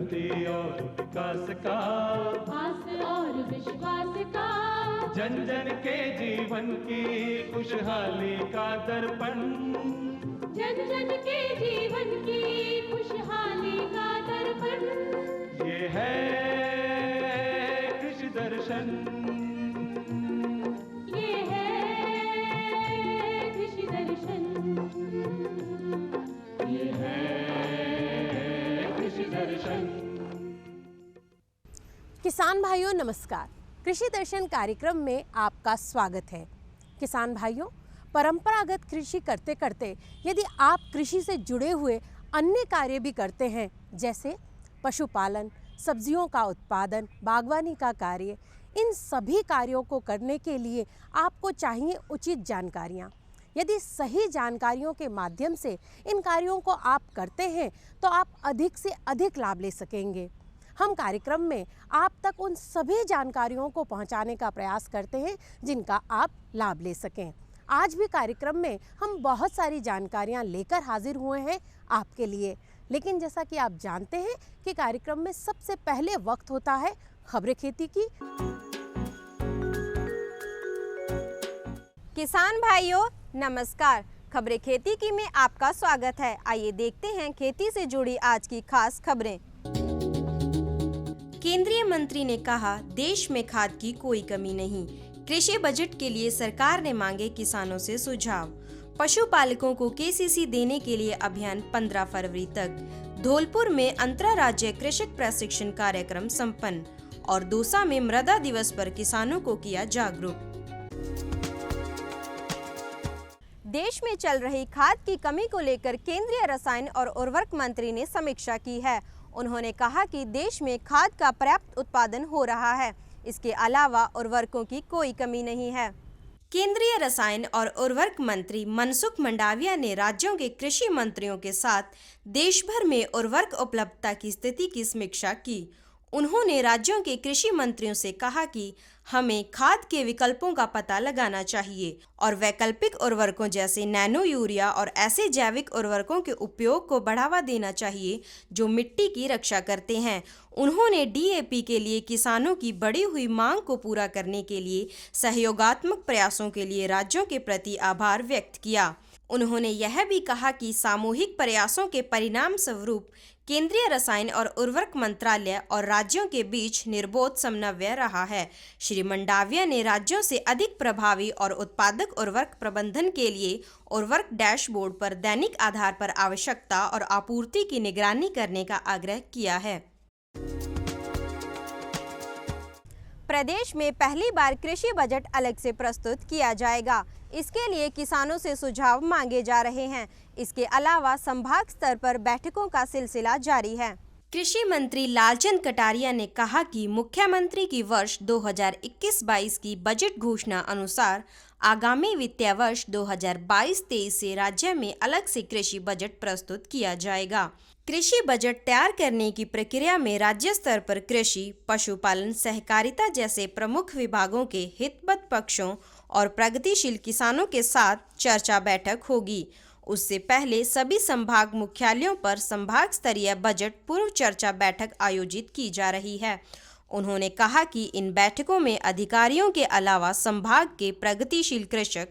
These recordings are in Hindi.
उन्नति और विकास का, आस और विश्वास का, जन जन के जीवन की खुशहाली का दर्पण, जन जन के जीवन की खुशहाली का दर्पण। ये है कृषि दर्शन, ये है कृषि दर्शन, ये है कृषि दर्शन। किसान भाइयों नमस्कार। कृषि दर्शन कार्यक्रम में आपका स्वागत है। किसान भाइयों, परंपरागत कृषि करते करते यदि आप कृषि से जुड़े हुए अन्य कार्य भी करते हैं, जैसे पशुपालन, सब्जियों का उत्पादन, बागवानी का कार्य, इन सभी कार्यों को करने के लिए आपको चाहिए उचित जानकारियाँ। यदि सही जानकारियों के माध्यम से इन कार्यों को आप करते हैं तो आप अधिक से अधिक लाभ ले सकेंगे। हम कार्यक्रम में आप तक उन सभी जानकारियों को पहुंचाने का प्रयास करते हैं जिनका आप लाभ ले सकें। आज भी कार्यक्रम में हम बहुत सारी जानकारियां लेकर हाजिर हुए हैं आपके लिए, लेकिन जैसा कि आप जानते हैं कि कार्यक्रम में सबसे पहले वक्त होता है खबरें खेती की। किसान भाइयों नमस्कार। खबरें खेती की में आपका स्वागत है। आइए देखते हैं खेती से जुड़ी आज की खास खबरें। केंद्रीय मंत्री ने कहा, देश में खाद की कोई कमी नहीं। कृषि बजट के लिए सरकार ने मांगे किसानों से सुझाव। पशुपालकों को केसीसी देने के लिए अभियान 15 फरवरी तक। धौलपुर में अंतर्राज्यीय कृषक प्रशिक्षण कार्यक्रम संपन्न और दौसा में मृदा दिवस पर किसानों को किया जागरूक। देश में चल रही खाद की कमी को लेकर केंद्रीय रसायन और उर्वरक मंत्री ने समीक्षा की है। उन्होंने कहा कि देश में खाद का पर्याप्त उत्पादन हो रहा है। इसके अलावा उर्वरकों की कोई कमी नहीं है। केंद्रीय रसायन और उर्वरक मंत्री मनसुख मंडाविया ने राज्यों के कृषि मंत्रियों के साथ देश भर में उर्वरक उपलब्धता की स्थिति की समीक्षा की। उन्होंने राज्यों के कृषि मंत्रियों से कहा कि हमें खाद के विकल्पों का पता लगाना चाहिए और वैकल्पिक उर्वरकों जैसे नैनो यूरिया और ऐसे जैविक उर्वरकों के उपयोग को बढ़ावा देना चाहिए जो मिट्टी की रक्षा करते हैं। उन्होंने डीएपी के लिए किसानों की बढ़ी हुई मांग को पूरा करने के लिए सहयोगात्मक प्रयासों के लिए राज्यों के प्रति आभार व्यक्त किया। उन्होंने यह भी कहा कि सामूहिक प्रयासों के परिणाम स्वरूप केंद्रीय रसायन और उर्वरक मंत्रालय और राज्यों के बीच निर्बाध समन्वय रहा है। श्री मंडाविया ने राज्यों से अधिक प्रभावी और उत्पादक उर्वरक प्रबंधन के लिए उर्वरक डैशबोर्ड पर दैनिक आधार पर आवश्यकता और आपूर्ति की निगरानी करने का आग्रह किया है। प्रदेश में पहली बार कृषि बजट अलग से प्रस्तुत किया जाएगा। इसके लिए किसानों से सुझाव मांगे जा रहे हैं। इसके अलावा संभाग स्तर पर बैठकों का सिलसिला जारी है। कृषि मंत्री लालचंद कटारिया ने कहा कि मुख्यमंत्री की वर्ष 2021-22 की बजट घोषणा अनुसार आगामी वित्तीय वर्ष 2022-23 से राज्य में अलग से कृषि बजट प्रस्तुत किया जाएगा। कृषि बजट तैयार करने की प्रक्रिया में राज्य स्तर पर कृषि, पशुपालन, सहकारिता जैसे प्रमुख विभागों के हितबद्ध पक्षों और प्रगतिशील किसानों के साथ चर्चा बैठक होगी। उससे पहले सभी संभाग मुख्यालयों पर संभाग स्तरीय बजट पूर्व चर्चा बैठक आयोजित की जा रही है। उन्होंने कहा कि इन बैठकों में अधिकारियों के अलावा संभाग के प्रगतिशील कृषक,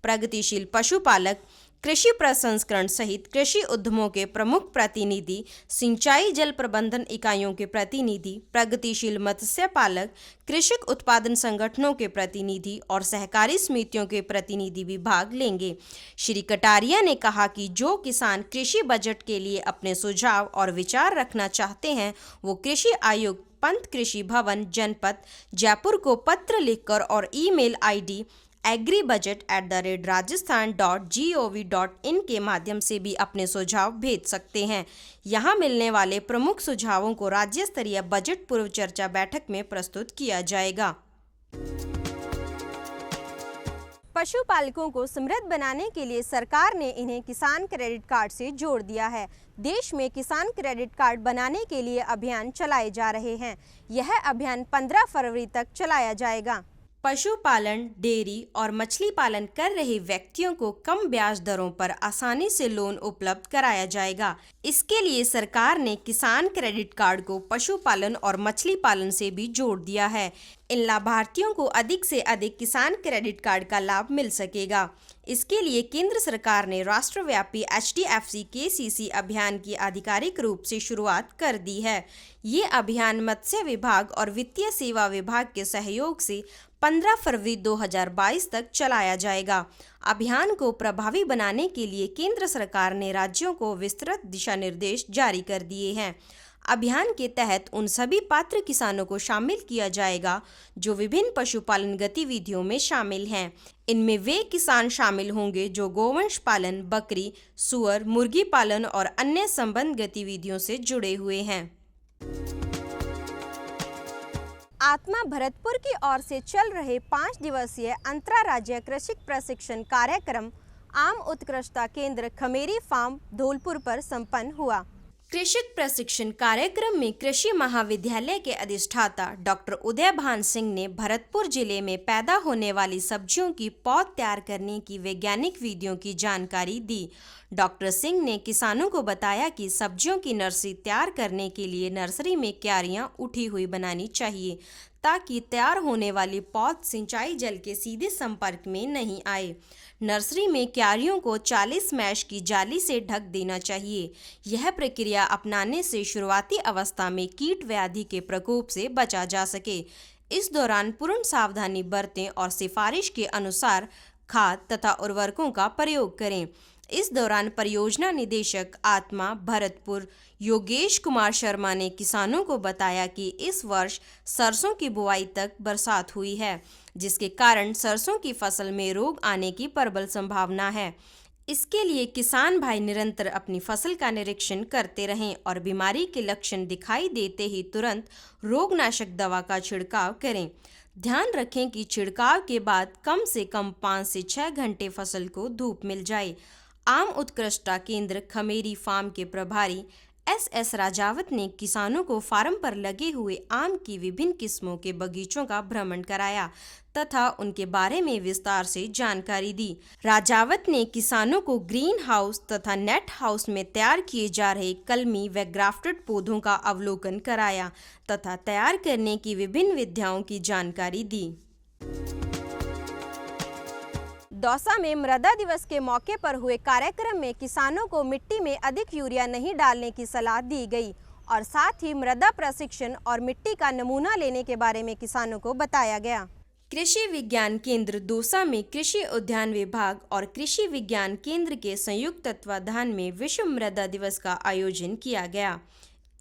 प्रगतिशील पशुपालक, कृषि प्रसंस्करण सहित कृषि उद्यमों के प्रमुख प्रतिनिधि, सिंचाई जल प्रबंधन इकाइयों के प्रतिनिधि, प्रगतिशील मत्स्य पालक, कृषक उत्पादन संगठनों के प्रतिनिधि और सहकारी समितियों के प्रतिनिधि भी भाग लेंगे। श्री कटारिया ने कहा कि जो किसान कृषि बजट के लिए अपने सुझाव और विचार रखना चाहते हैं, वो कृषि आयुक्त, पंत कृषि भवन, जनपद जयपुर को पत्र लिखकर और ईमेल आईडी agribudget@rajasthan.gov.in के माध्यम से भी अपने सुझाव भेज सकते हैं। यहाँ मिलने वाले प्रमुख सुझावों को राज्य स्तरीय बजट पूर्व चर्चा बैठक में प्रस्तुत किया जाएगा। पशुपालकों को समृद्ध बनाने के लिए सरकार ने इन्हें किसान क्रेडिट कार्ड से जोड़ दिया है। देश में किसान क्रेडिट कार्ड बनाने के लिए अभियान चलाए जा रहे हैं। यह अभियान 15 फरवरी तक चलाया जाएगा। पशुपालन, डेयरी और मछली पालन कर रहे व्यक्तियों को कम ब्याज दरों पर आसानी से लोन उपलब्ध कराया जाएगा। इसके लिए सरकार ने किसान क्रेडिट कार्ड को पशुपालन और मछली पालन से भी जोड़ दिया है। इन लाभार्थियों को अधिक से अधिक किसान क्रेडिट कार्ड का लाभ मिल सकेगा। इसके लिए केंद्र सरकार ने राष्ट्रव्यापी HDFC KCC अभियान की आधिकारिक रूप से शुरुआत कर दी है। ये अभियान मत्स्य विभाग और वित्तीय सेवा विभाग के सहयोग से 15 फरवरी 2022 तक चलाया जाएगा। अभियान को प्रभावी बनाने के लिए केंद्र सरकार ने राज्यों को विस्तृत दिशा निर्देश जारी कर दिए हैं। अभियान के तहत उन सभी पात्र किसानों को शामिल किया जाएगा जो विभिन्न पशुपालन गतिविधियों में शामिल हैं। इनमें वे किसान शामिल होंगे जो गोवंश पालन, बकरी, सुअर, मुर्गी पालन और अन्य संबंध गतिविधियों से जुड़े हुए हैं। आत्मा भरतपुर की ओर से चल रहे 5 दिवसीय अंतर्राज्यीय कृषि प्रशिक्षण कार्यक्रम आम उत्कृष्टता केंद्र खमेरी फार्म धौलपुर पर संपन्न हुआ। कृषक प्रशिक्षण कार्यक्रम में कृषि महाविद्यालय के अधिष्ठाता डॉक्टर उदय भान सिंह ने भरतपुर जिले में पैदा होने वाली सब्जियों की पौध तैयार करने की वैज्ञानिक विधियों की जानकारी दी। डॉक्टर सिंह ने किसानों को बताया कि सब्जियों की नर्सरी तैयार करने के लिए नर्सरी में क्यारियां उठी हुई बनानी चाहिए ताकि तैयार होने वाली पौध सिंचाई जल के सीधे संपर्क में नहीं आए। नर्सरी में क्यारियों को 40 मैश की जाली से ढक देना चाहिए। यह प्रक्रिया अपनाने से शुरुआती अवस्था में कीट व्याधि के प्रकोप से बचा जा सके। इस दौरान पूर्ण सावधानी बरतें और सिफारिश के अनुसार खाद तथा उर्वरकों का प्रयोग करें। इस दौरान परियोजना निदेशक आत्मा भरतपुर योगेश कुमार शर्मा ने किसानों को बताया कि इस वर्ष सरसों की बुआई तक बरसात हुई है, जिसके कारण सरसों की फसल में रोग आने की प्रबल संभावना है। इसके लिए किसान भाई निरंतर अपनी फसल का निरीक्षण करते रहें और बीमारी के लक्षण दिखाई देते ही तुरंत रोगनाशक दवा का छिड़काव करें। ध्यान रखें कि छिड़काव के बाद कम से कम 5 से 6 घंटे फसल को धूप मिल जाए। आम उत्कृष्टता केंद्र खमेरी फार्म के प्रभारी SS राजावत ने किसानों को फार्म पर लगे हुए आम की विभिन्न किस्मों के बगीचों का भ्रमण कराया तथा उनके बारे में विस्तार से जानकारी दी। राजावत ने किसानों को ग्रीन हाउस तथा नेट हाउस में तैयार किए जा रहे कलमी व ग्राफ्टेड पौधों का अवलोकन कराया तथा तैयार करने की विभिन्न विधियों की जानकारी दी। दौसा में मृदा दिवस के मौके पर हुए कार्यक्रम में किसानों को मिट्टी में अधिक यूरिया नहीं डालने की सलाह दी गई और साथ ही मृदा प्रशिक्षण और मिट्टी का नमूना लेने के बारे में किसानों को बताया गया। कृषि विज्ञान केंद्र दौसा में कृषि उद्यान विभाग और कृषि विज्ञान केंद्र के संयुक्त तत्वाधान में विश्व मृदा दिवस का आयोजन किया गया।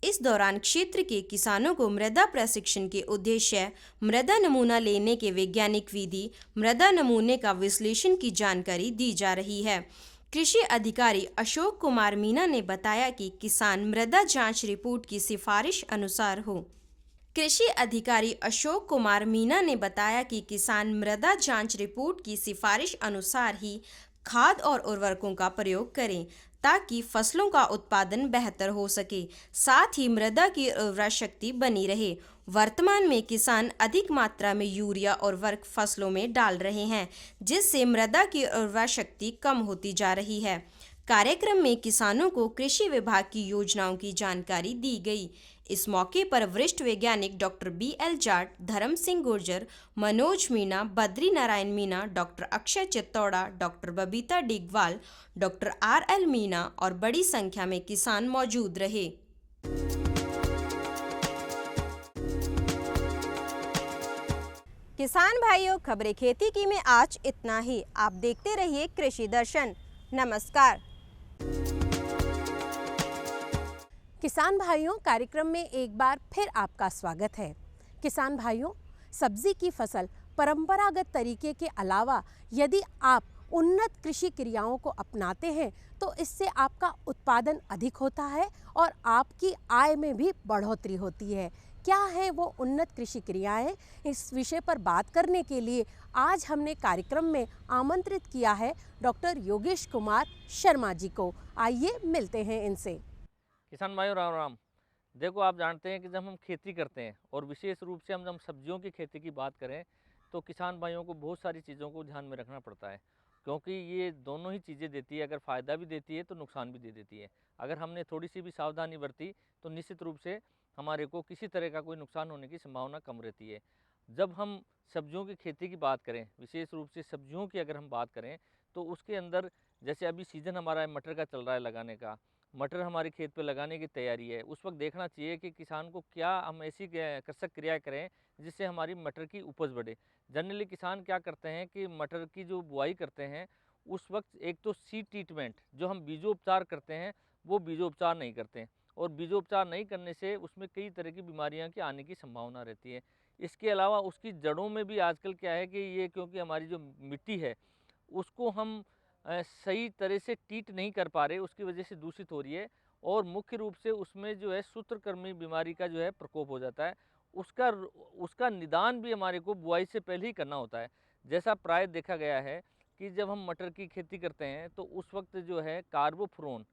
इस दौरान क्षेत्र के किसानों को मृदा प्रशिक्षण के उद्देश्य, मृदा नमूना लेने के वैज्ञानिक विधि, मृदा नमूने का विश्लेषण की जानकारी दी जा रही है। कृषि अधिकारी अशोक कुमार मीना ने बताया कि किसान मृदा जांच रिपोर्ट की सिफारिश अनुसार हो। कृषि अधिकारी अशोक कुमार मीना ने बताया कि किसान मृदा जांच रिपोर्ट की सिफारिश अनुसार ही खाद और उर्वरकों का प्रयोग करें ताकि फसलों का उत्पादन बेहतर हो सके, साथ ही मृदा की उर्वरा शक्ति बनी रहे। वर्तमान में किसान अधिक मात्रा में यूरिया और उर्वरक फसलों में डाल रहे हैं, जिससे मृदा की उर्वरा शक्ति कम होती जा रही है। कार्यक्रम में किसानों को कृषि विभाग की योजनाओं की जानकारी दी गई। इस मौके पर वरिष्ठ वैज्ञानिक doctor BL Jat, Dharam Singh Gurjar, Manoj Meena, Badri Narayan Meena, doctor Akshay Chittora, doctor Babita Digwal, doctor RL Meena और बड़ी संख्या में किसान मौजूद रहे। किसान भाइयों, खबरें खेती की में आज इतना ही। आप देखते रहिए कृषि दर्शन। नमस्कार। किसान भाइयों, कार्यक्रम में एक बार फिर आपका स्वागत है। किसान भाइयों, सब्जी की फसल परंपरागत तरीके के अलावा यदि आप उन्नत कृषि क्रियाओं को अपनाते हैं तो इससे आपका उत्पादन अधिक होता है और आपकी आय में भी बढ़ोतरी होती है। क्या है वो उन्नत कृषि क्रियाएं? इस विषय पर बात करने के लिए आज हमने कार्यक्रम में आमंत्रित किया है डॉक्टर योगेश कुमार शर्मा जी को। आइए मिलते हैं इनसे। किसान भाइयों राम राम। देखो, आप जानते हैं कि जब हम खेती करते हैं और विशेष रूप से हम जब सब्जियों की खेती की बात करें तो किसान भाइयों को बहुत सारी चीज़ों को ध्यान में रखना पड़ता है, क्योंकि ये दोनों ही चीज़ें देती है। अगर फ़ायदा भी देती है तो नुकसान भी दे देती है। अगर हमने थोड़ी सी भी सावधानी बरती तो निश्चित रूप से हमारे को किसी तरह का कोई नुकसान होने की संभावना कम रहती है। जब हम सब्जियों की खेती की बात करें, विशेष रूप से सब्जियों की अगर हम बात करें, तो उसके अंदर जैसे अभी सीज़न हमारा मटर का चल रहा है लगाने का, मटर हमारे खेत पे लगाने की तैयारी है, उस वक्त देखना चाहिए कि किसान को क्या हम ऐसी कृषक क्रिया करें जिससे हमारी मटर की उपज बढ़े। जनरली किसान क्या करते हैं कि मटर की जो बुआई करते हैं उस वक्त एक तो सीड ट्रीटमेंट जो हम बीजोपचार करते हैं वो बीजोपचार नहीं करते हैं, और बीजोपचार नहीं करने से उसमें कई तरह की बीमारियां की आने की संभावना रहती है। इसके अलावा उसकी जड़ों में भी आजकल क्या है कि ये क्योंकि हमारी जो मिट्टी है उसको हम सही तरह से ट्रीट नहीं कर पा रहे, उसकी वजह से दूषित हो रही है, और मुख्य रूप से उसमें जो है सूत्रकृमि बीमारी का जो है प्रकोप हो जाता है। उसका निदान भी हमारे को बुआई से पहले ही करना होता है। जैसा प्राय देखा गया है कि जब हम मटर की खेती करते हैं तो उस वक्त जो है कार्बोफ्यूरॉन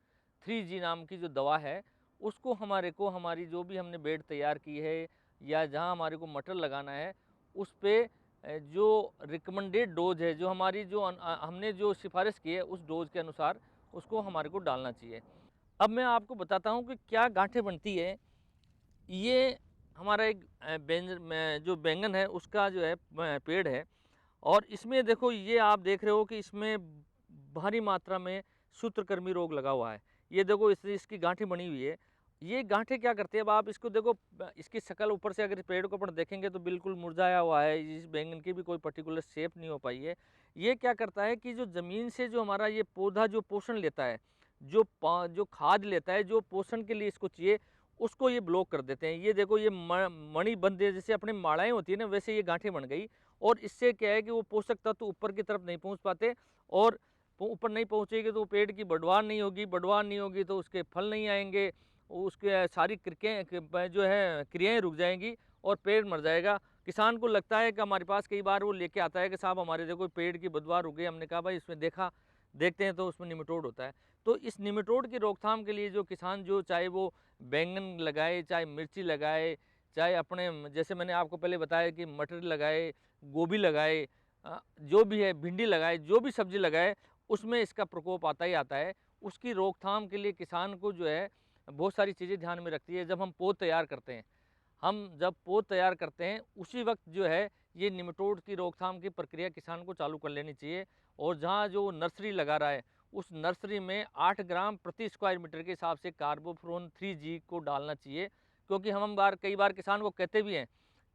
3G नाम की जो दवा है उसको हमारे को हमारी जो भी हमने बेड तैयार की है या जहाँ हमारे को मटर लगाना है उस पे जो रिकमेंडेड डोज है, जो हमारी जो हमने जो सिफारिश की है उस डोज के अनुसार उसको हमारे को डालना चाहिए। अब मैं आपको बताता हूँ कि क्या गांठें बनती है। ये हमारा एक जो बैंगन है उसका जो है पेड़ है, और इसमें देखो ये आप देख रहे हो कि इसमें भारी मात्रा में सूत्रकृमि रोग लगा हुआ है। ये देखो इसकी गांठें बनी हुई है। ये गांठें क्या करती है, अब आप इसको देखो, इसकी शक्ल ऊपर से अगर पेड़ को अपन देखेंगे तो बिल्कुल मुरझाया हुआ है, इस बैंगन की भी कोई पर्टिकुलर शेप नहीं हो पाई है। ये क्या करता है कि जो ज़मीन से जो हमारा ये पौधा जो पोषण लेता है, जो खाद लेता है, जो पोषण के लिए इसको चाहिए, उसको ये ब्लॉक कर देते हैं। ये देखो ये मणि बंधे जैसे अपने मालाएँ होती है ना, वैसे ये गांठें बन गई, और इससे क्या है कि वो पोषक तत्व ऊपर की तरफ नहीं पहुँच पाते, और ऊपर नहीं पहुँचेगी तो पेड़ की बढ़वार नहीं होगी, बढ़वार नहीं होगी तो उसके फल नहीं आएंगे, उसके सारी क्रियाएँ जो है क्रियाएँ रुक जाएंगी और पेड़ मर जाएगा। किसान को लगता है कि हमारे पास कई बार वो लेके आता है कि साहब हमारे देखो पेड़ की बढ़वार रुक गई। हमने कहा भाई इसमें देखते हैं तो उसमें निमेटोड होता है। तो इस निमेटोड की रोकथाम के लिए जो किसान जो चाहे वो बैंगन लगाए, चाहे मिर्ची लगाए, चाहे अपने जैसे मैंने आपको पहले बताया कि मटर लगाए, गोभी लगाए, जो भी है भिंडी लगाए, जो भी सब्जी लगाए उसमें इसका प्रकोप आता ही आता है। उसकी रोकथाम के लिए किसान को जो है बहुत सारी चीज़ें ध्यान में रखती है। जब हम पौध तैयार करते हैं, जब पौध तैयार करते हैं उसी वक्त जो है ये निमेटोड की रोकथाम की प्रक्रिया किसान को चालू कर लेनी चाहिए। और जहाँ जो नर्सरी लगा रहा है उस नर्सरी में 8 ग्राम प्रति स्क्वायर मीटर के हिसाब से कार्बोफ्यूरॉन 3G को डालना चाहिए। क्योंकि कई बार किसान को कहते भी हैं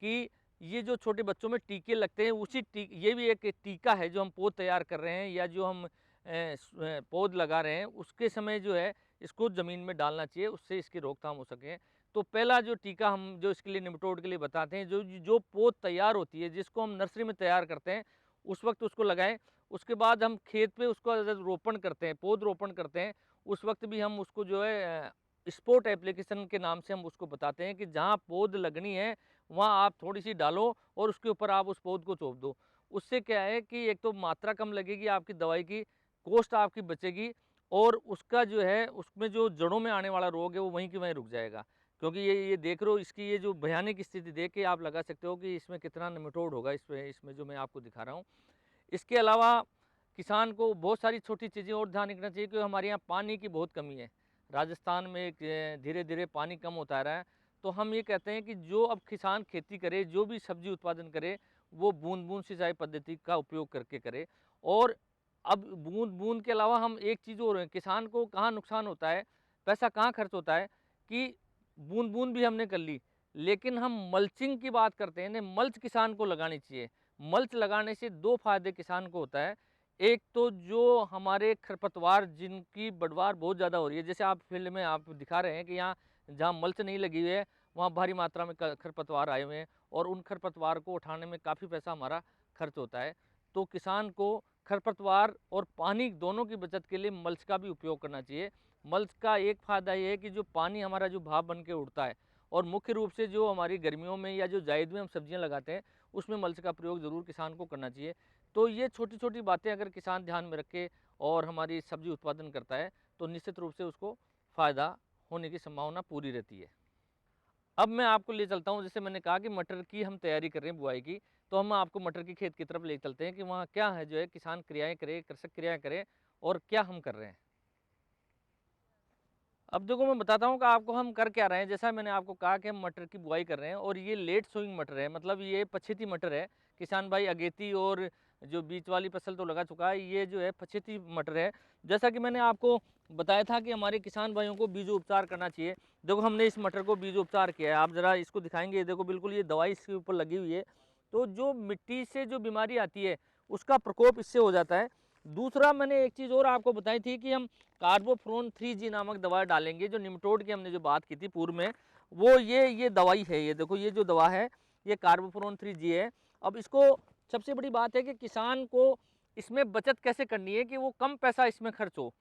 कि ये जो छोटे बच्चों में टीके लगते हैं ये भी एक टीका है। जो हम पौध तैयार कर रहे हैं या जो हम पौध लगा रहे हैं उसके समय जो है इसको ज़मीन में डालना चाहिए, उससे इसकी रोकथाम हो सके। तो पहला जो टीका हम जो इसके लिए निमेटोड के लिए बताते हैं, जो पौध तैयार होती है जिसको हम नर्सरी में तैयार करते हैं उस वक्त उसको लगाएं। उसके बाद हम खेत पे उसको रोपण करते हैं, पौध रोपण करते हैं, उस वक्त भी हम उसको जो है स्पॉट एप्लीकेशन के नाम से हम उसको बताते हैं कि जहाँ पौध लगनी है वहाँ आप थोड़ी सी डालो और उसके ऊपर आप उस पौध को चोप दो। उससे क्या है कि एक तो मात्रा कम लगेगी, आपकी दवाई की कॉस्ट आपकी बचेगी, और उसका जो है उसमें जो जड़ों में आने वाला रोग है वो वहीं की वहीं रुक जाएगा। क्योंकि ये देख रहे हो इसकी ये जो भयानक स्थिति देख के आप लगा सकते हो कि इसमें कितना निमेटोड होगा इसमें जो मैं आपको दिखा रहा हूँ। इसके अलावा किसान को बहुत सारी छोटी चीज़ें और ध्यान रखना चाहिए, क्योंकि हमारे यहाँ पानी की बहुत कमी है। राजस्थान में धीरे धीरे पानी कम होता रहा है, तो हम ये कहते हैं कि जो अब किसान खेती करे, जो भी सब्जी उत्पादन करे, वो बूंद बूंद सिंचाई पद्धति का उपयोग करके करे। और अब बूंद बूंद के अलावा हम एक चीज़ और है, किसान को कहाँ नुकसान होता है, पैसा कहाँ खर्च होता है कि बूंद बूंद भी हमने कर ली, लेकिन हम मल्चिंग की बात करते हैं ना, मल्च किसान को लगानी चाहिए। मल्च लगाने से 2 फायदे किसान को होता है। एक तो जो हमारे खरपतवार जिनकी बढ़वार बहुत ज़्यादा हो रही है, जैसे आप फील्ड में आप दिखा रहे हैं कि यहाँ जहाँ मल्च नहीं लगी हुई है वहाँ भारी मात्रा में खरपतवार आए हुए हैं, और उन खरपतवार को उठाने में काफ़ी पैसा हमारा खर्च होता है। तो किसान को खरपतवार और पानी दोनों की बचत के लिए मल्च का भी उपयोग करना चाहिए। मल्च का एक फ़ायदा ये है कि जो पानी हमारा जो भाप बन के उड़ता है, और मुख्य रूप से जो हमारी गर्मियों में या जो जायद में हम सब्जियां लगाते हैं उसमें मल्च का प्रयोग ज़रूर किसान को करना चाहिए। तो ये छोटी छोटी बातें अगर किसान ध्यान में रखे और हमारी सब्जी उत्पादन करता है तो निश्चित रूप से उसको फ़ायदा होने की संभावना पूरी रहती है। अब मैं आपको ले चलता हूँ, जैसे मैंने कहा कि मटर की हम तैयारी कर रहे हैं बुआई की, तो हम आपको मटर की खेत की तरफ ले चलते हैं कि वहाँ क्या है जो है किसान क्रियाएं करे, कृषक क्रियाएं करे और क्या हम कर रहे हैं। अब देखो मैं बताता हूँ कि आपको हम कर क्या रहे हैं। जैसा मैंने आपको कहा कि हम मटर की बुआई कर रहे हैं और ये लेट सोइंग मटर है, मतलब ये पछेती मटर है। किसान भाई अगेती और जो बीच वाली फसल तो लगा चुका है, ये जो है पछेती मटर है। जैसा कि मैंने आपको बताया था कि हमारे किसान भाइयों को बीजो उपचार करना चाहिए। देखो हमने इस मटर को बीजो उपचार किया है, आप ज़रा इसको दिखाएंगे। देखो बिल्कुल ये दवाई इसके ऊपर लगी हुई है, तो जो मिट्टी से जो बीमारी आती है उसका प्रकोप इससे हो जाता है। दूसरा मैंने एक चीज़ और आपको बताई थी कि हम कार्बोफ्लोन 3G नामक दवा डालेंगे, जो निमेटोड की हमने जो बात की थी पूर्व में, वो ये दवाई है। ये देखो ये जो दवा है ये कार्बोफ्लोन 3G है। अब इसको सबसे बड़ी बात है कि किसान को इसमें बचत कैसे करनी है कि वो कम पैसा इसमें खर्च हो।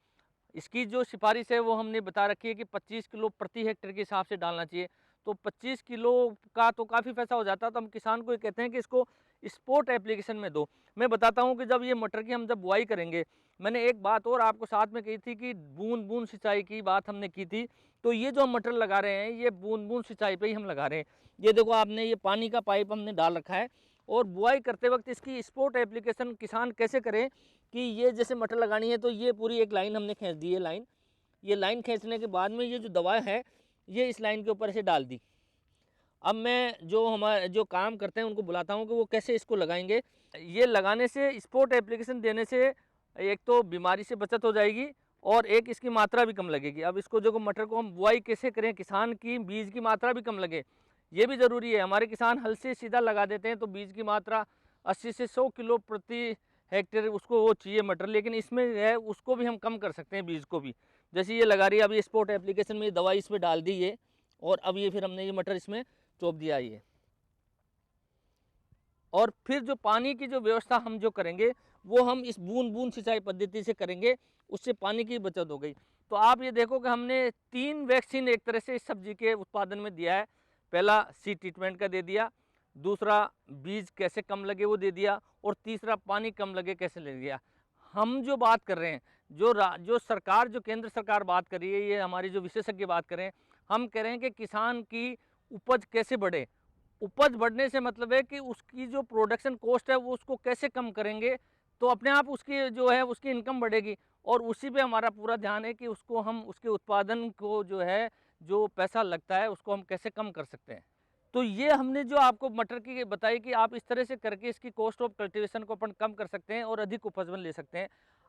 इसकी जो सिफारिश है वो हमने बता रखी है कि 25 किलो प्रति हेक्टेयर के हिसाब से डालना चाहिए। तो 25 किलो का तो काफ़ी पैसा हो जाता है, तो हम किसान को ये कहते हैं कि इसको स्पॉट एप्लीकेशन में दो। मैं बताता हूँ कि जब ये मटर की हम जब बुआई करेंगे, मैंने एक बात और आपको साथ में कही थी कि बूंद बूंद सिंचाई की बात हमने की थी। तो ये जो हम मटर लगा रहे हैं ये बूंद बूंद सिंचाई पे ही हम लगा रहे हैं। ये देखो आपने ये पानी का पाइप हमने डाल रखा है और बुआई करते वक्त इसकी स्पॉट एप्लीकेशन किसान कैसे करें कि ये जैसे मटर लगानी है तो ये पूरी एक लाइन हमने खींच दी है। ये लाइन खींचने के बाद में ये जो दवा है ये इस लाइन के ऊपर ऐसे डाल दी। अब मैं जो हमारे जो काम करते हैं उनको बुलाता हूँ कि वो कैसे इसको लगाएंगे। ये लगाने से, स्पॉट एप्लीकेशन देने से एक तो बीमारी से बचत हो जाएगी और एक इसकी मात्रा भी कम लगेगी। अब इसको जो मटर को हम बुआई कैसे करें, किसान की बीज की मात्रा भी कम लगे, ये भी ज़रूरी है। हमारे किसान हल से सीधा लगा देते हैं तो बीज की मात्रा 80 से 100 किलो प्रति हेक्टेयर उसको वो चाहिए मटर, लेकिन इसमें है उसको भी हम कम कर सकते हैं बीज को भी। जैसे ये लगा रही है, अब ये स्पॉट एप्लीकेशन में दवाई इसमें डाल दी है और अब ये फिर हमने ये मटर इसमें चोप दिया ये। और फिर जो पानी की जो व्यवस्था हम जो करेंगे वो हम इस बूंद बूंद सिंचाई पद्धति से करेंगे, उससे पानी की बचत हो गई। तो आप ये देखो कि हमने 3 वैक्सीन एक तरह से इस सब्जी के उत्पादन में दिया है। पहला सीड ट्रीटमेंट का दे दिया, दूसरा बीज कैसे कम लगे वो दे दिया, और तीसरा पानी कम लगे कैसे ले दिया। हम जो बात कर रहे हैं, जो सरकार, जो केंद्र सरकार बात कर रही है, ये हमारी जो विशेषज्ञ बात कर रहे हैं, हम कह रहे हैं कि किसान की उपज कैसे बढ़े। उपज बढ़ने से मतलब है कि उसकी जो प्रोडक्शन कॉस्ट है वो उसको कैसे कम करेंगे तो अपने आप उसकी जो है उसकी इनकम बढ़ेगी। और उसी पे हमारा पूरा ध्यान है कि उसको हम उसके उत्पादन को जो है जो पैसा लगता है उसको हम कैसे कम कर सकते हैं। तो ये हमने जो आपको मटर की बताई कि आप इस तरह से करके इसकी कॉस्ट ऑफ कल्टीवेशन को अपन कम कर सकते हैं और अधिक उपज ले सकते हैं।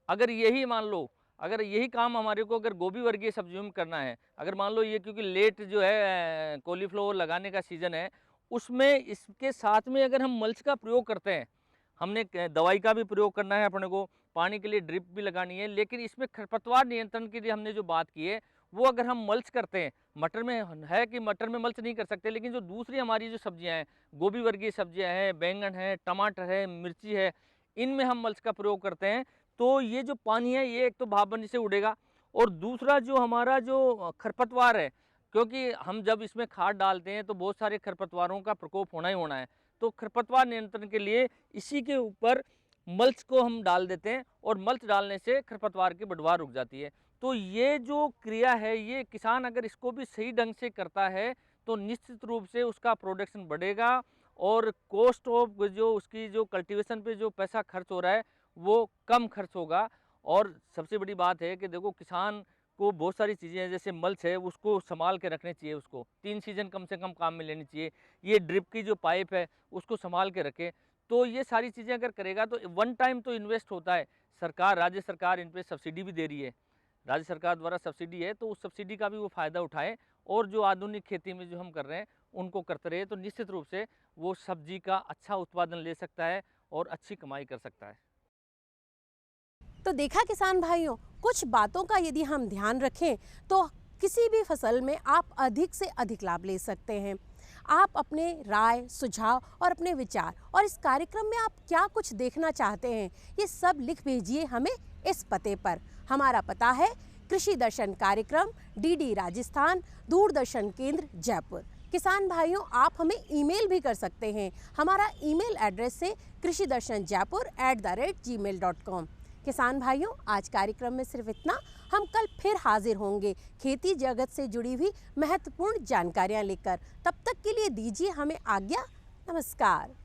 अगर यही मान लो, अगर यही काम हमारे को अगर गोभी वर्गीय सब्जियों में करना है, अगर मान लो ये क्योंकि लेट जो है कॉलीफ्लावर लगाने का सीज़न है, उसमें इसके साथ में अगर हम मल्च का प्रयोग करते हैं, हमने दवाई का भी प्रयोग करना है अपने को, पानी के लिए ड्रिप भी लगानी है, लेकिन इसमें खरपतवार नियंत्रण के लिए हमने जो बात की है वो अगर हम मल्च करते हैं, मटर में है कि मटर में मल्च नहीं कर सकते, लेकिन जो दूसरी हमारी जो सब्जियां हैं, गोभी वर्गीय सब्जियां हैं, बैंगन है, टमाटर है, मिर्ची है, इनमें हम मल्च का प्रयोग करते हैं, तो ये जो पानी है ये एक तो भापबंदी से उड़ेगा, और दूसरा जो हमारा जो खरपतवार है, क्योंकि हम जब इसमें खाद डालते हैं तो बहुत सारे खरपतवारों का प्रकोप होना ही होना है, तो खरपतवार नियंत्रण के लिए इसी के ऊपर मल्च को हम डाल देते हैं, और मल्च डालने से खरपतवार की बढ़वार रुक जाती है। तो ये जो क्रिया है, ये किसान अगर इसको भी सही ढंग से करता है तो निश्चित रूप से उसका प्रोडक्शन बढ़ेगा और कॉस्ट ऑफ जो उसकी जो कल्टीवेशन पे जो पैसा खर्च हो रहा है वो कम खर्च होगा। और सबसे बड़ी बात है कि देखो किसान को बहुत सारी चीज़ें हैं, जैसे मल्च है उसको संभाल के रखने चाहिए, उसको 3 सीजन कम से कम काम में लेनी चाहिए, ये ड्रिप की जो पाइप है उसको संभाल के रखे। तो ये सारी चीज़ें अगर करेगा तो वन टाइम तो इन्वेस्ट होता है। सरकार, राज्य सरकार इन पे सब्सिडी भी दे रही है, राज्य सरकार द्वारा सब्सिडी है, तो उस सब्सिडी का भी वो फ़ायदा उठाएं और जो आधुनिक खेती में जो हम कर रहे हैं उनको करते रहे, तो निश्चित रूप से वो सब्जी का अच्छा उत्पादन ले सकता है और अच्छी कमाई कर सकता है। तो देखा किसान भाइयों, कुछ बातों का यदि हम ध्यान रखें तो किसी भी फसल में आप अधिक से अधिक लाभ ले सकते हैं। आप अपने राय, सुझाव और अपने विचार और इस कार्यक्रम में आप क्या कुछ देखना चाहते हैं, ये सब लिख भेजिए हमें इस पते पर। हमारा पता है कृषि दर्शन कार्यक्रम, DD राजस्थान, दूरदर्शन केंद्र, जयपुर। किसान भाइयों, आप हमें ईमेल भी कर सकते हैं। हमारा ईमेल एड्रेस है krishidarshanjaipur@gmail.com। किसान भाइयों, आज कार्यक्रम में सिर्फ इतना। हम कल फिर हाजिर होंगे खेती जगत से जुड़ी हुई महत्वपूर्ण जानकारियां लेकर। तब तक के लिए दीजिए हमें आज्ञा। नमस्कार।